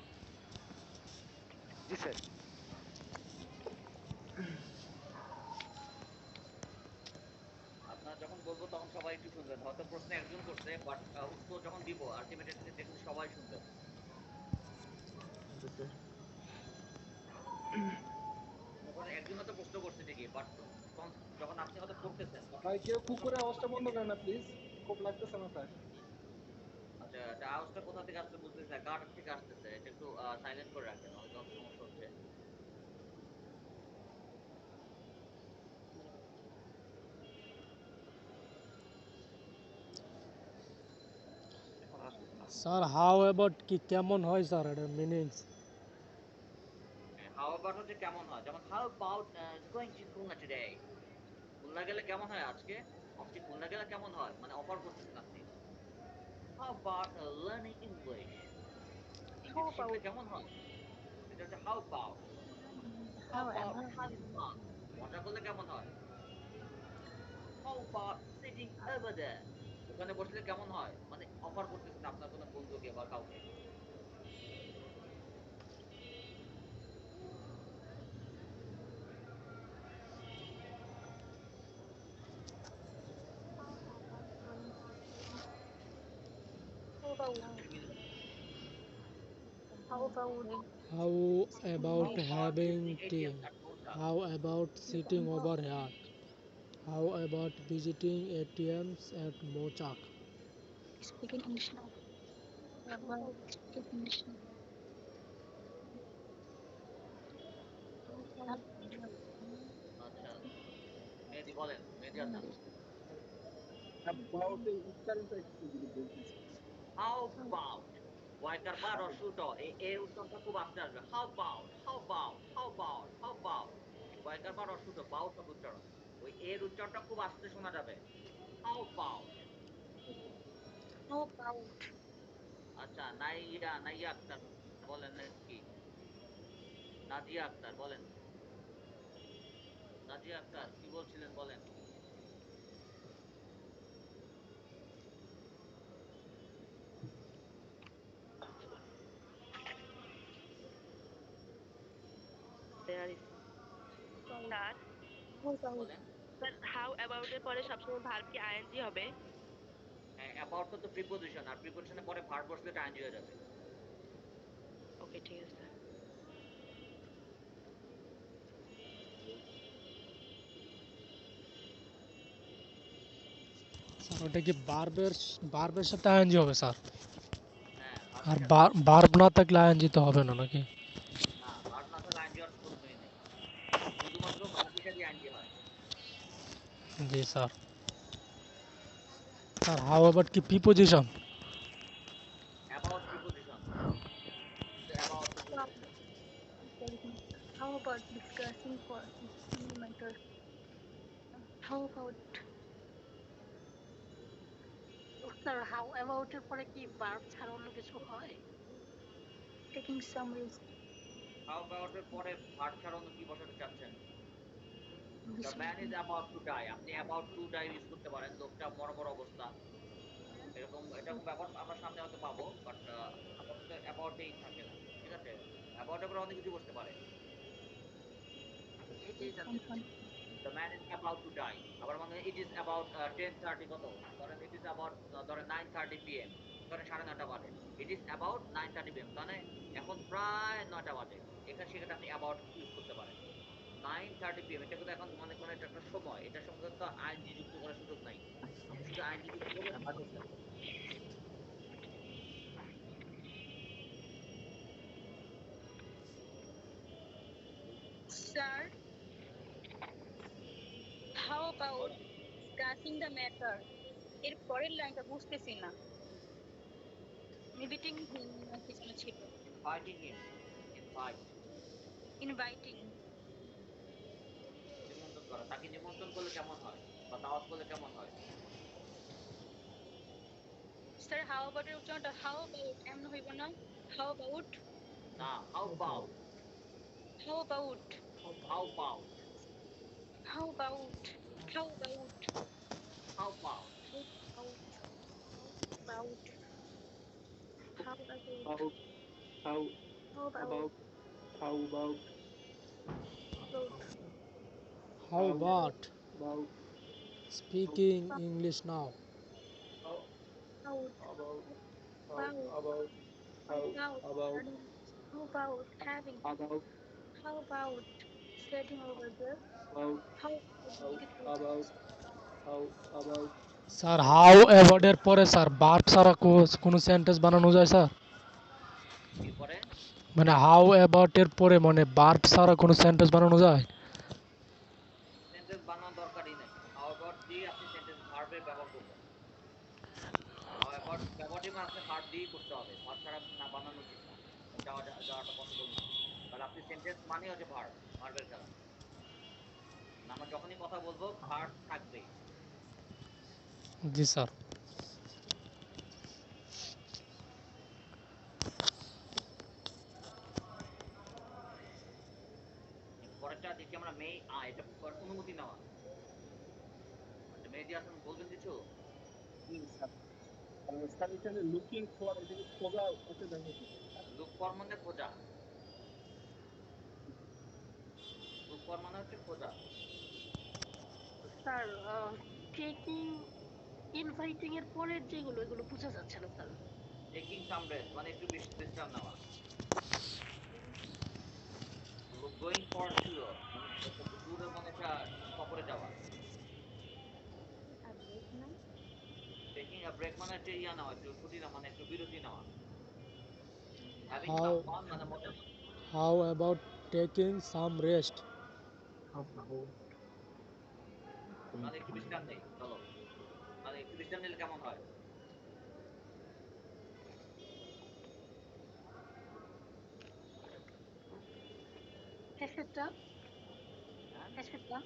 জি স্যার। আপনারা যখন বলবো তখন সবাই একটু শুনবেন, হয়তো প্রশ্ন একজন করছে বাট উত্তর যখন দিব আলটিমেটলি দেখবেন সবাই শুনবেন। Okay sir. মনে করেন একজন হয়তো প্রশ্ন করছে ঠিকই, বাট যখন আপনি হয়তো পড়তেছেন তখন ভাই কেউ প্রশ্ন কুকুরের আওয়াজটা বন্ধ করে না প্লিজ, খুব লাগতেছে মাথায়। আচ্ছা এটা আওয়াজটা কোথা থেকে আসছে বুঝতেছি না, কার থেকে আসতেছে এটা একটু সাইলেন্ট করে রাখেন, হয়তো সমস্যা হচ্ছে। এখন আসতেছে না। স্যার হাউ অ্যাবাউট কি কেমন হয় স্যার, এটার মিনিংস? হাউ অ্যাবাউট হচ্ছে কেমন হয়, যেমন how about going to Khulna today, Khulna গেলে কেমন হয় আজকে, আজকে খুলনা গেলে কেমন হয়, মানে অফার করতেছেন আপনি। How about learning English, how ইংরেজি শিখলে অ্যাবাউট, কেমন হয়, এটা হচ্ছে how about. How How about about having fun, মজা করলে কেমন হয়। How about sitting over there, ওখানে বসলে কেমন হয়, মানে অফার করতেছেন আপনার কোনো বন্ধুকে বা কাউকে। How about, how about how how about about having visiting tea? ATM at Mouchak, how about sitting over here? How about visiting ATMs at Mouchak? speaking English now? About speaking English now. আচ্ছা মেহেদি বলেন, Mehedi Hasan. About এর উচ্চারণটা একটু যদি বলতেন। How about, ওয়াইকার বার আর শুট, এর উচ্চারণটা খুব আস্তে আসবে। How about, how about, how about, how about, ওয়াইকার বার আর শুট, বাউট হবে উচ্চারণ, ওই এর উচ্চারণটা খুব আস্তে শোনা যাবে। How about. হাউ অ্যাবাউট আচ্ছা নাইয়া, নাইয়া আক্তার বলেন নাকি, নাজিয়া আক্তার বলেন। নাজিয়া আক্তার কি বলছিলেন বলেন। There is sir. How about বলেন। স্যার হাউ অ্যাবাউট এর পরে সবসময় ভার্ব কি আইএনজি হবে? হ্যাঁ অ্যাবাউট তো প্রিপোজিশন, আর প্রিপোজিশনের পরে ভার্ব বসলে এটা আইএনজি হয়ে যাবে। ওকে ঠিক আছে স্যার। স্যার ওটা কি বার্বের বার্বের সাথে আইএনজি হবে স্যার? হ্যাঁ আর ভার্বের সাথে আইএনজি হবে। বার্ব না থাকলে আইএনজি তো হবে না নাকি? না ভার্ব না থাকলে আইএনজি হওয়ার প্রশ্নই নেই, শুধুমাত্র ভার্ব হিসাবে আইএনজি হয়। জি স্যার। স্যার হাউ অ্যাবাউট কি প্রিপোজিশন? অ্যাবাউট প্রিপোজিশন, কিন্তু about preposition. how about discussing for sir how about এর পরে কি ভার্ব ছাড়া অন্য কিছু হয়? Taking some risk. How about এর পরে ভার্ব ছাড়া অন্য কি বসাতে চাচ্ছেন? The man is Deciding. About to die, আপনি অ্যাবাউট টু ডাই ইউজ করতে পারেন, লোকটা মরমর অবস্থা, এরকম ব্যাপার আমরা সামনে হয়তো পাবো, বাট আপাতত অ্যাবাউটেই থাকে না, ঠিক আছে? অ্যাবাউট এর পরে অনেক কিছু বসতে পারে। এটাই জানতে চাচ্ছি। The man is about to die. আবার মানে it is about 10:30 কত? ধরেন it is about ধরেন 9:30 PM. ধরেন 9:30 বাজে। It is about 9:30 PM. মানে এখন প্রায় 9টা বাজে। এখানে সেক্ষেত্রে আপনি about ইউজ করতে পারেন। 9:30 PM এটা কিন্তু এখন মনে করেন এটা একটা সময়। এটার সঙ্গে তো আইএনজি যুক্ত করার সুযোগ নাই। আপনি শুধু আইএনজি যুক্ত করলে হবে। Sir, how about discussing the matter? এর পরের লাইনটা বুঝতেছি না। Inviting him না কিছু না ছিল। Inviting him. Invite. Inviting. নিমন্ত্রণ করা। তাকে নিমন্ত্রণ করলে কেমন হয়? বা দাওয়াত করলে কেমন হয়? Sir, how about এর উচ্চারণটা how about এমন হইব না? How about? না, how about? How about? How about? How about? How about? How about? How about? How about? How about? How how How about? about how about About? How how about about speaking English now? how About? about how About? about How how about? about How about having? about How about sitting over there? about How about how it about how about sir how about এর পরে sir verb ছাড়া কোনো sentence বানানো যায় sir? এরপরে মানে how about এর পরে মানে ভার্ব ছাড়া কোনো সেন্টেন্স বানানো যায়? সেন্টেন্স বানানোর দরকারই নাই। হাউ অ্যাবাউট দিয়ে আপনি সেন্টেন্স ভার্বের ব্যবহার করবেন। হাউ অ্যাবাউট ব্যবহারটি মানে আপনি ভার্ব দিয়েই করতে হবে, ভার্ব ছাড়া না বানানো উচিত না, যাওয়াটা পসিবল না। তাহলে আপনি সেন্টেন্স মানে হচ্ছে ভার্বের খেলা। আমরা যখনই কথা বলবো ভার্ব থাকবে। জি স্যার। পরেরটা দেখি আমরা মে এটা অনুমতি নেওয়া। আচ্ছা মেহেদী হাসান বলবেন কিছু? স্যার এখানে লুকিং ফর এটা কি খোঁজা ওকে দেখাচ্ছে? লুক ফর মানে খোঁজা, লুক ফর মানে হচ্ছে খোঁজা। স্যার টেকিং ইনভাইটিং এর পরের যেগুলো এগুলো বোঝা যাচ্ছে না স্যার। টেকিং সাম রেস্ট মানে একটু বিশ্রাম নেওয়া। গোয়িং ফর ট্যুর মানে ট্যুরে মানে একটা সফরে যাওয়া। টেকিং আ ব্রেক মানে হচ্ছে ইয়া নেওয়া, একটু ছুটি নেওয়া মানে একটু বিরতি নেওয়া। হ্যাভিং সাম How ফান মানে মজা। how about taking some rest? মানে একটু বিশ্রাম নেই, চলো মানে একটু বিশ্রাম নিলে কেমন হয়? শেষেরটা হ্যাঁ শেষেরটা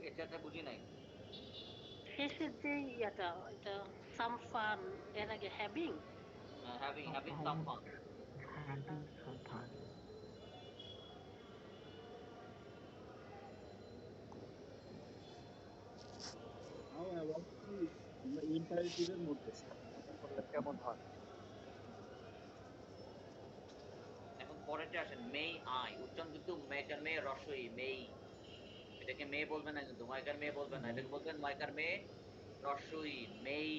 এটা বুঝি নাই। শেষের যে ইয়াটা এটা সাম ফান এর আগে having. Having some fun. having some fun. How about কি আমরা ইম্পারেটিভের মধ্যে ব্যবহার করলে কেমন হয়? এখন পরেরটা আসেন মে আই, উচ্চারণ কিন্তু মেকার মে রসই মেই, এটাকে মে বলবেন না, কিন্তু মাইকার মে বলবেন না, এটাকে বলবেন মাইকার মে রসই মেই।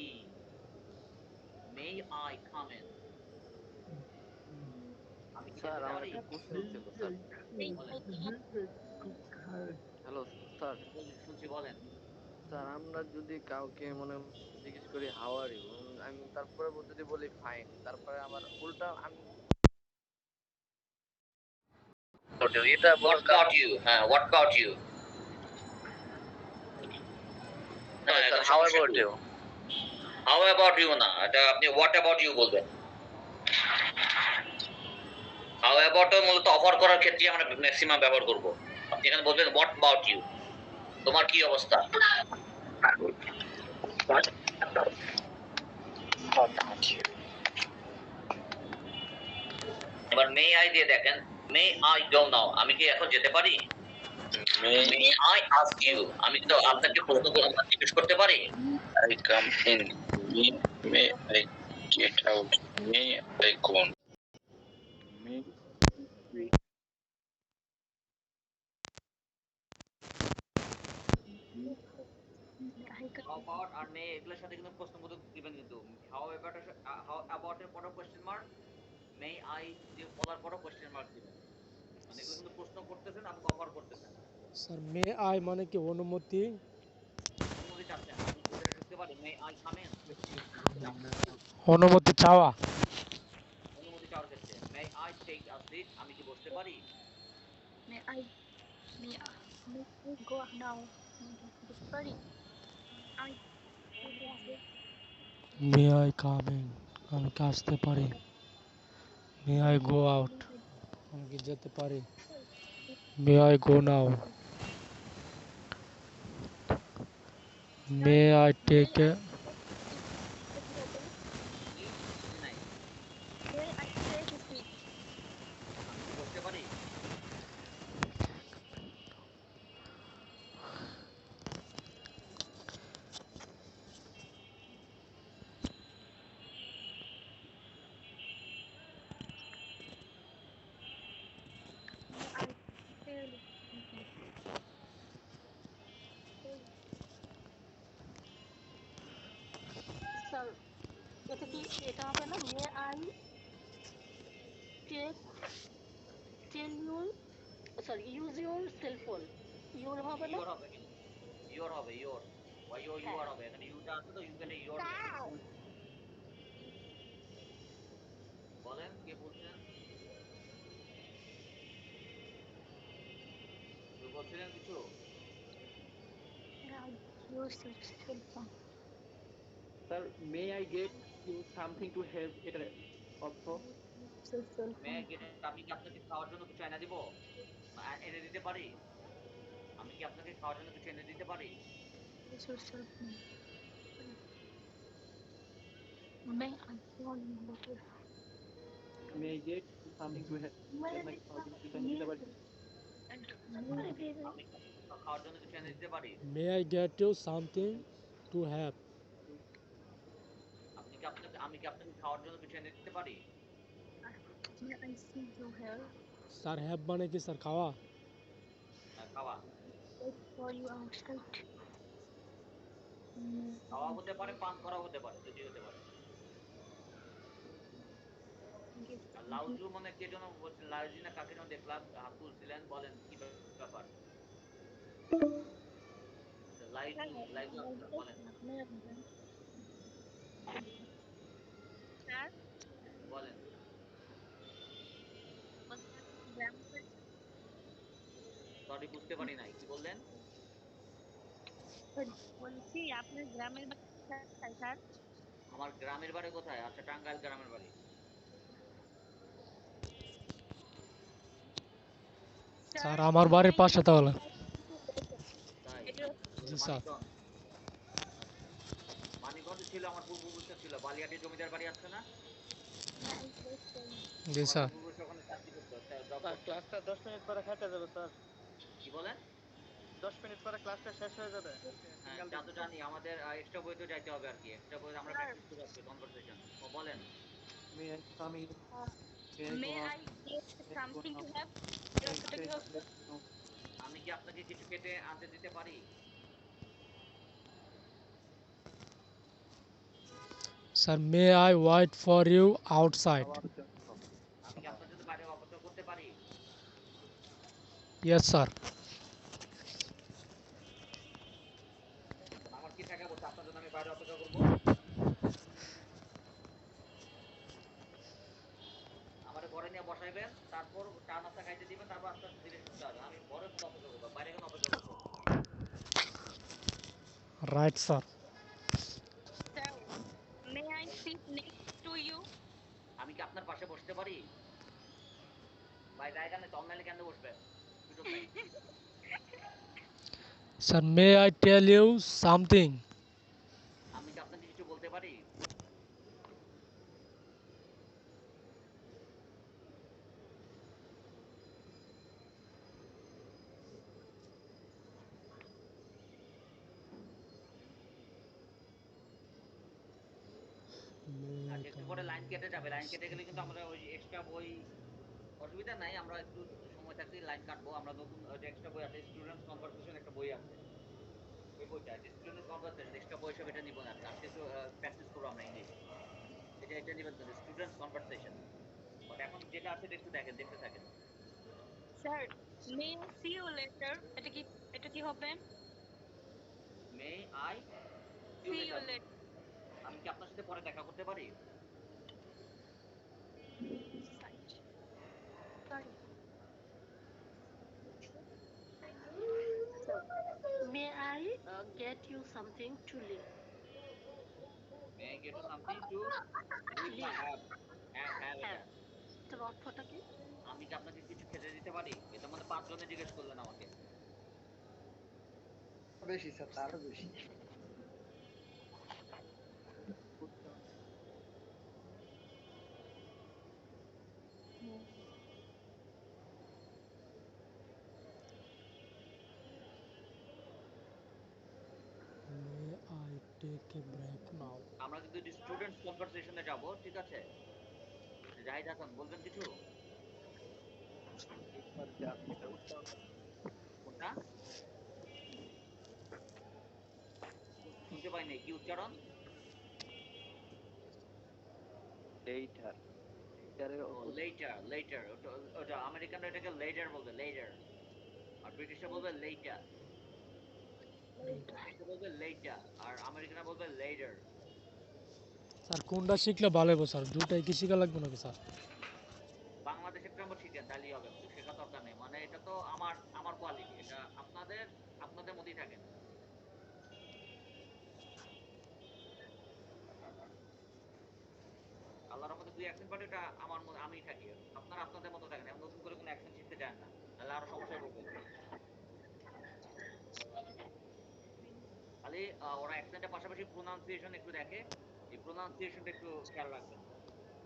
মে আই কামেন, আমি কি স্যার যেতে আমার পারি? একটা কোশ্চেন ছিল স্যার। বলেন। Hello sir. শুনছি বলেন। স্যার আমরা যদি কাউকে মনে জিজ্ঞেস করি হাউ আর ইউ, আমি তারপরে যদি বলি ফাইন, তারপরে আমার উল্টা আমি এটা What about you? হ্যাঁ, what about you? না, স্যার এটা হাউ সমস্যা অ্যাবাউট কি? ইউ। How about you না, এটা আপনি what about you বলবেন। How about মূলত অফার করার ক্ষেত্রে আমরা ম্যাক্সিমাম ব্যবহার করব। আপনি এখানে বলবেন what about you, তোমার কি অবস্থা। But how about you? এবার মে আই দিয়ে দেখেন, মে আই গো নাও, আমি কি এখন যেতে পারি? May may I ask you, আমি তো আপনাকে প্রশ্ন জিজ্ঞেস করতে পারি? I come in? May I get out? May I go? May I how can about আর মে এগুলোর সাথে কিন্তু প্রশ্ন বোধক দিবেন কিন্তু হাউ অ্যাবাউট এর পরে কোশ্চেন মার্ক, মে আই দিয়ে বলার পরে কোশ্চেন মার্ক দিবেন, মানে এগুলো কিন্তু প্রশ্ন করতেছেন, আপনি অফার করতেছেন। স্যার মে আই মানে কি অনুমতি? অনুমতি চাচ্ছেন, আমি ভিতরে ঢুকতে পারি? May I come in? অনুমতি চাওয়া। অনুমতি চাওয়ার ক্ষেত্রে may I take a seat, আমি কি বসতে পারি? may I may I go now? Sorry, I may I come in, আমি কি আসতে পারি? মে আই গো আউট, আমি কি যেতে পারি? May I go now, may I take a কি বুঝি নাই, may I take a seat? আমি কি বসতে পারি? May I tell you something? Sir এটা কি এটা হবে না? May I take tell your sorry use your cellphone, your হবে না? ইওর হবে কিন্তু, ইওর হবে, ইওর বা ইউ ইউ আর হ্যাঁ। হবে, এখানে ইউটা আছে তো ইউ কেটে ইওর দেন। বলেন কে বলছেন? কেউ বলছিলেন কিছু? Yeah, use your cell phone. Sir may I get you something to have, এটার অর্থ? Use your cell May phone. গেটে, আমি কি আপনাকে খাওয়ার জন্য কিছু এনে দিব, এনে দিতে পারি? আমি কি আপনাকে খাওয়ার জন্য কিছু এনে দিতে পারি? Use your cell phone. May I call you later? May I get something to have, আপনাকে খাওয়ার জন্য কিছু এনে দিতে পারি? And আমি কি আপনাকে খাওয়ার জন্য কিছু এনে দিতে পারি? May I get you something to have, আমি কি আপনাকে খাওয়ার জন্য কিছু এনে দিতে পারি? may I see you here? Sir have মানে কি স্যার খাওয়া? খাওয়া, Wait for you outside. খাওয়া হতে পারে, পান করা হতে পারে, দুটি হতে পারে। Get আর লাউজু মানে কে যেন বলছেন, লাউজি না কাকে যেন দেখলাম হাত তুলছিলেন, বলেন কি ব্যাপার? আচ্ছা, লাইজু লাইজু আক্তার বলেন। Sir, বলেন। সরি বুঝতে পারি নাই, কি বললেন? বলছি আপনার গ্রামের বাড়ি কোথায় স্যার? আমার গ্রামের বাড়ি কোথায়? আচ্ছা, টাঙ্গাইল গ্রামের বাড়ি। স্যার আমার বাড়ির পাশে তাহলে। তাই? জি স্যার। মানিকগঞ্জ। মানিকগঞ্জে ছিল আমার পূর্বপুরুষের ছিল, বালিয়াটি জমিদার বাড়ি আছে না? জি আমার স্যার। পূর্বপুরুষ ওখানে চাকরি করতো, জব স্যার করতো। ক্লাসটা 10 মিনিট পরে কেটে যাবে স্যার। কি বলেন? 10 মিনিট পরে ক্লাসটা শেষ হয়ে যাবে। হ্যাঁ, সিঙ্গেল তা তো জানি, আমাদের এক্সট্রা বইতে যাইতে হবে আর কি, এক্সট্রা বইতে আমরা প্র্যাকটিস করে আজকে কনভারসেশন। ও বলেন। May I come in? May I go May I out? get may I go something now? to have? May I অর্থটা কি টেক হবে? নাও? আমি কি আপনাকে কিছু কেটে আনতে দিতে পারি? Sir may I wait for you outside? খাওয়ার জন্য। আমি কি আপনার জন্য বাইরে অপেক্ষা করতে পারি? Yes sir. আমার কি টাকা বলছে আপনার জন্য আমি বাইরে অপেক্ষা করবো? আমার ঘরে নিয়ে বসাইবেন, তারপর চা নাস্তা খাইতে দিবেন, তারপর আস্তে আস্তে ধীরে ঢুকতে হবে। আমি ঘরের মধ্যে অপেক্ষা করবো, বাইরে কেন অপেক্ষা করবো? Right sir. Sir, may I sit next to you? আমি কি আপনার পাশে বসতে পারি? ভাই জায়গা নেই তো, অনলাইনে কেন বসবেন? সুযোগ নেই। Sir may I tell you something? আমি এতে করে লাইন কেটে যাবে, লাইন কেটে গেলে কিন্তু আমরা ওই এক্সট্রা বই, অসুবিধা নাই, আমরা একটু সময় থাকতে লাইন কাটবো। আমরা নতুন যে এক্সট্রা বই আছে স্টুডেন্টস কনভারসেশন একটা বই আছে, ওই বইটা স্টুডেন্টস কনভারসেশন এক্সট্রা বই হিসেবে এটা নিব না। আজকে একটু প্র্যাকটিস করবো আমরা ইংলিশ, এটা নিবেন কিন্তু স্টুডেন্টস কনভারসেশন। বাট এখন যেটা আছে এটা একটু দেখেন, দেখতে থাকেন। Sir, may see you later, এটা কি হবে? May I see you see you later, later. আমি কি আপনার সাথে পরে দেখা করতে পারি? Sorry. May I get you something to live? May I get something to live না Live. হ্যাভ? হ্যাভ এটা। Have. এটার অর্থটা কি? আমি কি আপনাকে কিছু খেতে দিতে পারি? এটা মানে 5 জনে জিজ্ঞেস করলেন আমাকে। বেশি স্যার, তারও বেশি। May I take a break now? আমরা কিন্তু স্টুডেন্টস কনভারসেশনে যাব, ঠিক আছে? জাহিদ হাসান বলবেন কিছু? কোনটা শুনতে পাই নাই, কি উচ্চারণ? লেটার, লেটারের ও লেটার, লেটার, ওটা আমেরিকানরা এটাকে লেটার বলবে, লেটার। আর ব্রিটিশরা বলবে লেটার, ব্রিটিশরা বলবে লেটার, আর আমেরিকানরা বলবে লেটার। স্যার কোনটা শিখলে ভালো হবে স্যার? দুটাই কি শিখা লাগবে নাকি স্যার? বাংলাদেশের গ্রামার শিখেন তাহলেই হবে, শেখা দরকার নেই। মানে এটা তো আমার আমার কোয়ালিটি, এটা আপনাদের আপনাদের মধ্যেই থাকেন। আল্লাহর রহমতে দুই অ্যাকসেন্ট পার্ট, এটা আমিই থাকি। আপনারা আপনাদের মতো থাকেন, এখন নতুন করে কোনো অ্যাকসেন্ট শিখতে চান না, তাহলে আরো সমস্যায় পড়বেন। খালি ওরা অ্যাকসেন্টের পাশাপাশি প্রোনাউন্সিয়েশন একটু দেখে, এই প্রোনাউন্সিয়েশনটা একটু খেয়াল রাখবেন।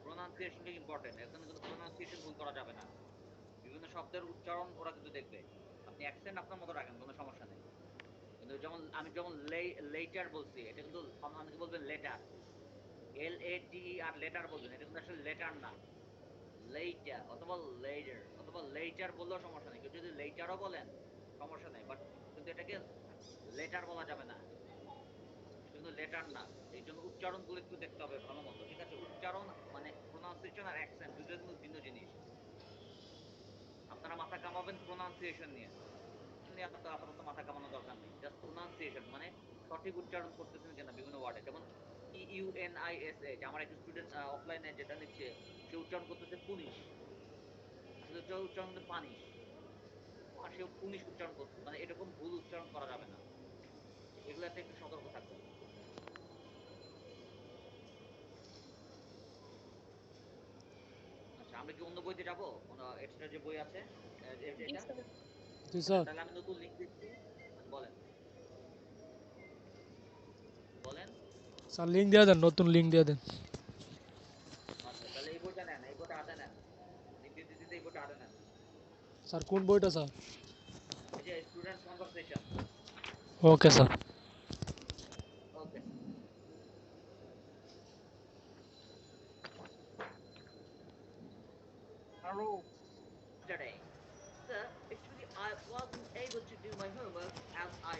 প্রোনাউন্সিয়েশনটা ইম্পর্টেন্ট, এখানে কিন্তু প্রোনাউন্সিয়েশন ভুল করা যাবে না। বিভিন্ন শব্দের উচ্চারণ ওরা কিন্তু দেখবে। আপনি অ্যাকসেন্ট আপনার মতো রাখেন, কোনো সমস্যা নেই। কিন্তু যেমন লেটার বলছি, এটা কিন্তু অনেকে বলবেন লেটার, LATE, আর লেটার বলবেন, এটা কিন্তু আসলে লেটার না, লেটার অথবা লেটার অথবা লেটার বললেও সমস্যা নেই। কেউ যদি লেটারও বলেন সমস্যা নেই, বাট কিন্তু এটাকে লেটার বলা যাবে না, এটা কিন্তু লেটার না। এই জন্য উচ্চারণগুলো একটু দেখতে হবে ভালো মতো, ঠিক আছে? উচ্চারণ মানে প্রোনাউন্সিয়েশন আর অ্যাকসেন্ট দুটো কিন্তু ভিন্ন জিনিস। আপনারা মাথা কামাবেন প্রোনাউন্সিয়েশন নিয়ে, নিয়ে আপনার আপাতত মাথা কামানোর দরকার নেই। জাস্ট প্রোনাউন্সিয়েশন মানে সঠিক উচ্চারণ করতেছেন কিনা বিভিন্ন ওয়ার্ডে। যেমন PUNISH, আমার একটা স্টুডেন্ট অফলাইনে যেটা নিচ্ছে, সে উচ্চারণ করতেছে পুনিশ, আসলে উচ্চারণ কিন্তু পানিশ, আর সে পুনিশ উচ্চারণ করতেছে। মানে এরকম ভুল উচ্চারণ করা যাবে না, এগুলাতে একটু সতর্ক থাকবেন। আচ্ছা, আমরা কি অন্য বইতে যাবো? এক্সট্রা যে বই আছে জি এটা? স্যার। জি আচ্ছা, স্যার। তাহলে আমি নতুন লিঙ্ক দিচ্ছি, বলেন বলেন। স্যার লিঙ্ক দিয়ে দেন, নতুন লিঙ্ক দিয়ে দেন। আচ্ছা, তাহলে এই বইটা নেন, এই বইটা হাতে নেন, লিঙ্ক দিতে দিতে এই বইটা হাতে নেন। স্যার কোন বইটা স্যার? এই যে students conversation. Okay sir. Okay. Hello. Today, sir, actually I wasn't able to do my homework as I